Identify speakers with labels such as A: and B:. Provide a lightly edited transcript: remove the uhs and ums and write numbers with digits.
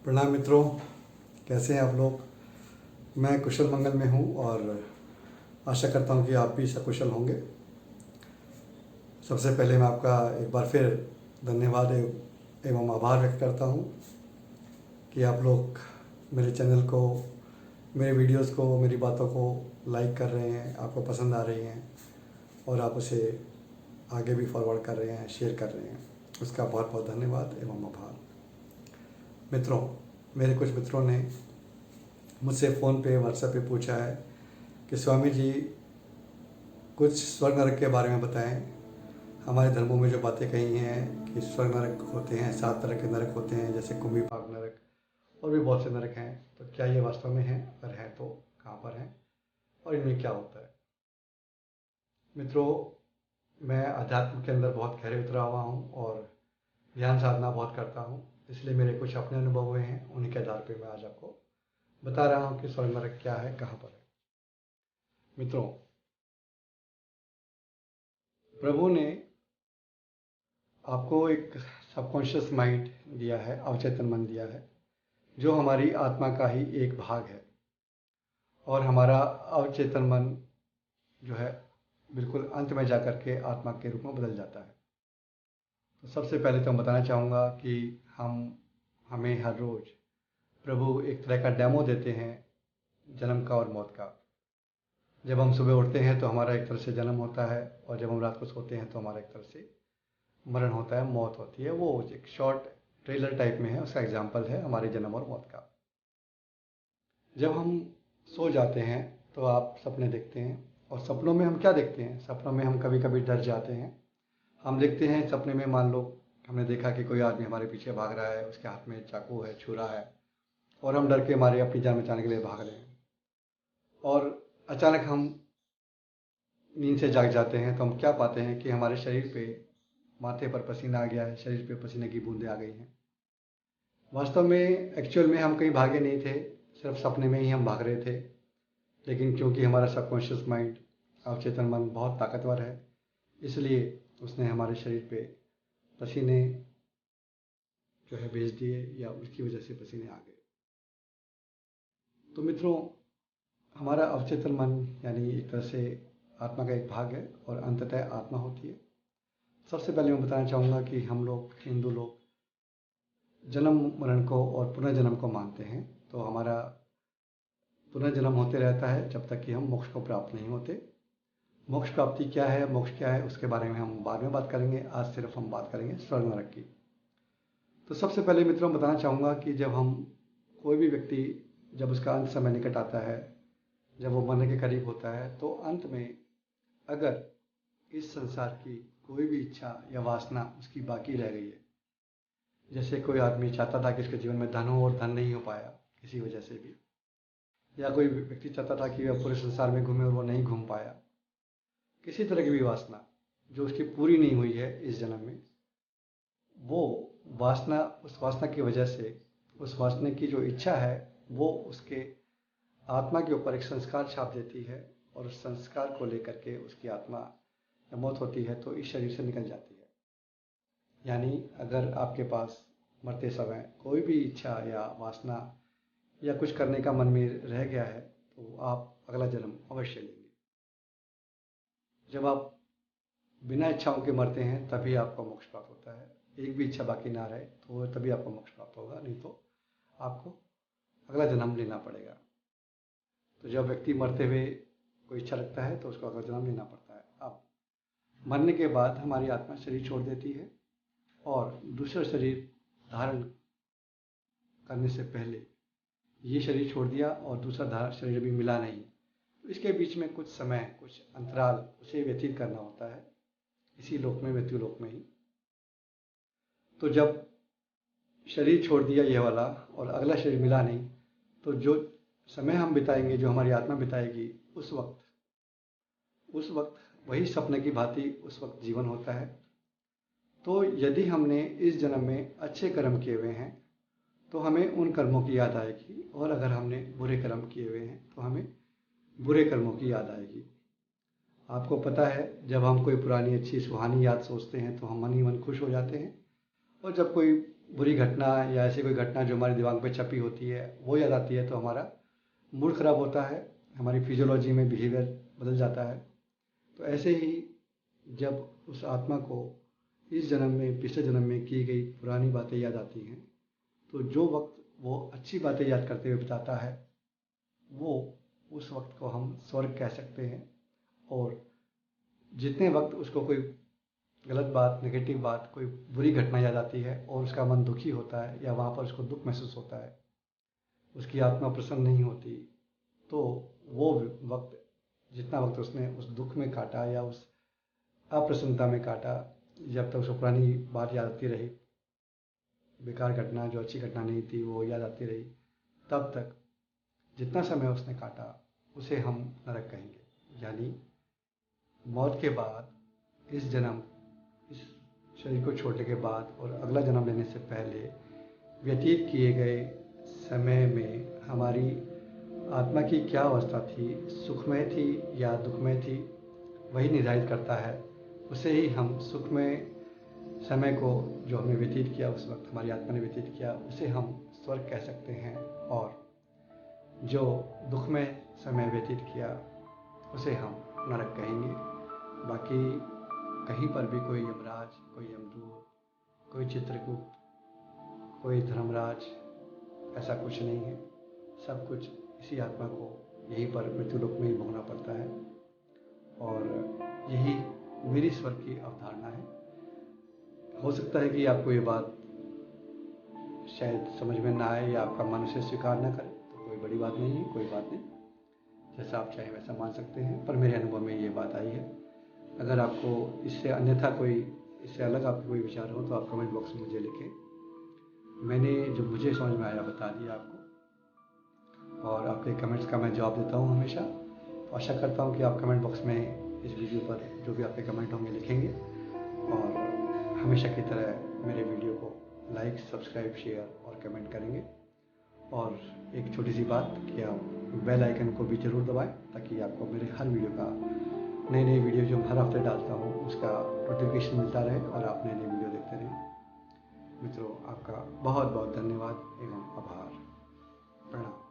A: प्रणाम मित्रों, कैसे हैं आप लोग। मैं कुशल मंगल में हूं और आशा करता हूं कि आप भी सकुशल होंगे। सबसे पहले मैं आपका एक बार फिर धन्यवाद एवं आभार व्यक्त करता हूं कि आप लोग मेरे चैनल को, मेरे वीडियोस को, मेरी बातों को लाइक कर रहे हैं, आपको पसंद आ रही हैं और आप उसे आगे भी फॉरवर्ड कर रहे हैं, शेयर कर रहे हैं। उसका बहुत बहुत धन्यवाद एवं आभार। मित्रों, मेरे कुछ मित्रों ने मुझसे फ़ोन पे, व्हाट्सएप पे पूछा है कि स्वामी जी कुछ स्वर्ग नरक के बारे में बताएं। हमारे धर्मों में जो बातें कही हैं कि स्वर्ग नरक होते हैं, 7 तरह के नरक होते हैं, जैसे कुंभी पाक नरक और भी बहुत से नरक हैं, तो क्या ये वास्तव में हैं? अगर हैं तो कहाँ पर हैं और इनमें क्या होता है? मित्रों, मैं अध्यात्म के अंदर बहुत गहरे उतरा हुआ हूँ और ध्यान साधना बहुत करता हूँ, इसलिए मेरे कुछ अपने अनुभव हुए हैं, उन्हीं के आधार पर मैं आज आपको बता रहा हूँ कि स्वर्ग नरक क्या है, कहाँ पर है। मित्रों, प्रभु ने आपको एक सबकॉन्शियस माइंड दिया है, अवचेतन मन दिया है, जो हमारी आत्मा का ही एक भाग है। और हमारा अवचेतन मन जो है बिल्कुल अंत में जाकर के आत्मा के रूप में बदल जाता है। तो सबसे पहले तो मैं बताना चाहूँगा कि हमें हर रोज़ प्रभु एक तरह का डेमो देते हैं जन्म का और मौत का। जब हम सुबह उठते हैं तो हमारा एक तरह से जन्म होता है और जब हम रात को सोते हैं तो हमारा एक तरह से मरण होता है, मौत होती है। वो एक शॉर्ट ट्रेलर टाइप में है, उसका एग्जाम्पल है हमारे जन्म और मौत का। जब हम सो जाते हैं तो आप सपने देखते हैं और सपनों में हम क्या देखते हैं? सपनों में हम कभी कभी डर जाते हैं। हम देखते हैं सपने में, मान लो हमने देखा कि कोई आदमी हमारे पीछे भाग रहा है, उसके हाथ में चाकू है, छुरा है और हम डर के मारे अपनी जान बचाने के लिए भाग रहे हैं और अचानक हम नींद से जाग जाते हैं तो हम क्या पाते हैं कि हमारे शरीर पे, माथे पर पसीना आ गया है, शरीर पे पसीने की बूंदें आ गई हैं। वास्तव में एक्चुअल में हम कहीं भागे नहीं थे, सिर्फ सपने में ही हम भाग रहे थे। लेकिन क्योंकि हमारा सबकॉन्शियस माइंड, अवचेतन मन बहुत ताकतवर है, इसलिए उसने हमारे शरीर पे पसीने जो है भेज दिए या उसकी वजह से पसीने आ गए। तो मित्रों, हमारा अवचेतन मन यानी एक तरह से आत्मा का एक भाग है और अंततः आत्मा होती है। सबसे पहले मैं बताना चाहूँगा कि हम लोग, हिंदू लोग, जन्म मरण को और पुनर्जन्म को मानते हैं। तो हमारा पुनर्जन्म होते रहता है जब तक कि हम मोक्ष को प्राप्त नहीं होते। मोक्ष प्राप्ति क्या है, मोक्ष क्या है, उसके बारे में हम बाद में बात करेंगे। आज सिर्फ हम बात करेंगे स्वर्ग नरक की। तो सबसे पहले मित्रों बताना चाहूँगा कि जब हम, कोई भी व्यक्ति, जब उसका अंत समय निकट आता है, जब वो मरने के करीब होता है, तो अंत में अगर इस संसार की कोई भी इच्छा या वासना उसकी बाकी रह गई है, जैसे कोई आदमी चाहता था कि उसके जीवन में धन हो और धन नहीं हो पाया किसी वजह से भी, या कोई व्यक्ति चाहता था कि वह पूरे संसार में घूमे और वो नहीं घूम पाया, किसी तरह की भी वासना जो उसकी पूरी नहीं हुई है इस जन्म में, वो वासना, उस वासना की वजह से, उस वासना की जो इच्छा है वो उसके आत्मा के ऊपर एक संस्कार छाप देती है और उस संस्कार को लेकर के उसकी आत्मा जब मौत होती है तो इस शरीर से निकल जाती है। यानी अगर आपके पास मरते समय कोई भी इच्छा या वासना या कुछ करने का मन में रह गया है तो आप अगला जन्म अवश्य लेंगे। जब आप बिना इच्छाओं के मरते हैं तभी आपको मोक्ष प्राप्त होता है। एक भी इच्छा बाकी ना रहे तो तभी आपको मोक्ष प्राप्त होगा, नहीं तो आपको अगला जन्म लेना पड़ेगा। तो जब व्यक्ति मरते हुए कोई इच्छा रखता है तो उसको अगला जन्म लेना पड़ता है। अब मरने के बाद हमारी आत्मा शरीर छोड़ देती है और दूसरा शरीर धारण करने से पहले ये शरीर छोड़ दिया और दूसरा शरीर भी मिला नहीं, तो इसके बीच में कुछ समय, कुछ अंतराल उसे व्यतीत करना होता है इसी लोक में, मृत्यु लोक में ही। तो जब शरीर छोड़ दिया ये वाला और अगला शरीर मिला नहीं, तो जो समय हम बिताएंगे, जो हमारी आत्मा बिताएगी, उस वक्त वही सपने की भांति उस वक्त जीवन होता है। तो यदि हमने इस जन्म में अच्छे कर्म किए हुए हैं तो हमें उन कर्मों की याद आएगी, और अगर हमने बुरे कर्म किए हुए हैं तो हमें बुरे कर्मों की याद आएगी। आपको पता है, जब हम कोई पुरानी अच्छी सुहानी याद सोचते हैं तो हम मन ही मन खुश हो जाते हैं, और जब कोई बुरी घटना या ऐसी कोई घटना जो हमारे दिमाग पे छपी होती है वो याद आती है तो हमारा मूड ख़राब होता है, हमारी फिजियोलॉजी में बिहेवियर बदल जाता है। तो ऐसे ही जब उस आत्मा को इस जन्म में, पिछले जन्म में की गई पुरानी बातें याद आती हैं, तो जो वक्त वो अच्छी बातें याद करते हुए बिताता है, वो उस वक्त को हम स्वर्ग कह सकते हैं। और जितने वक्त उसको कोई गलत बात, नेगेटिव बात, कोई बुरी घटना याद आती है और उसका मन दुखी होता है या वहाँ पर उसको दुख महसूस होता है, उसकी आत्मा प्रसन्न नहीं होती, तो वो वक्त, जितना वक्त उसने उस दुख में काटा या उस अप्रसन्नता में काटा, जब तक उसको पुरानी बात याद आती रही, बेकार घटना जो अच्छी घटना नहीं थी वो याद आती रही, तब तक जितना समय उसने काटा उसे हम नरक कहेंगे। यानी मौत के बाद इस जन्म, इस शरीर को छोड़ने के बाद और अगला जन्म लेने से पहले व्यतीत किए गए समय में हमारी आत्मा की क्या अवस्था थी, सुखमय थी या दुखमय थी, वही निर्धारित करता है। उसे ही हम सुखमय समय को जो हमने व्यतीत किया, उस वक्त हमारी आत्मा ने व्यतीत किया, उसे हम स्वर्ग कह सकते हैं। और जो दुखमय समय व्यतीत किया उसे हम नरक कहेंगे। बाकी कहीं पर भी कोई यमराज, कोई यमदूत, कोई चित्रगुप्त, कोई धर्मराज, ऐसा कुछ नहीं है। सब कुछ इसी आत्मा को यहीं पर मृत्युलोक में ही भोगना पड़ता है। और यही मेरी स्वर्ग की अवधारणा है। हो सकता है कि आपको ये बात शायद समझ में ना आए या आपका मन उसे स्वीकार ना करे, तो कोई बड़ी बात नहीं है, कोई बात नहीं, जैसा आप चाहें वैसा मान सकते हैं। पर मेरे अनुभव में ये बात आई है। अगर आपको इससे अन्यथा कोई, इससे अलग आपके कोई विचार हो तो आप कमेंट बॉक्स में मुझे लिखें। मैंने जो मुझे समझ में आया बता दिया आपको, और आपके कमेंट्स का मैं जवाब देता हूँ हमेशा। तो आशा करता हूँ कि आप कमेंट बॉक्स में इस वीडियो पर जो भी आपके कमेंट होंगे लिखेंगे, और हमेशा की तरह मेरे वीडियो को लाइक, सब्सक्राइब, शेयर और कमेंट करेंगे। और एक छोटी सी बात कि आप बेल आइकन को भी ज़रूर दबाएं, ताकि आपको मेरे हर वीडियो का, नई नई वीडियो जो हर हफ्ते डालता हूँ उसका नोटिफिकेशन मिलता रहे और आप नई नई वीडियो देखते रहें। मित्रों, आपका बहुत बहुत धन्यवाद एवं आभार। प्रणाम।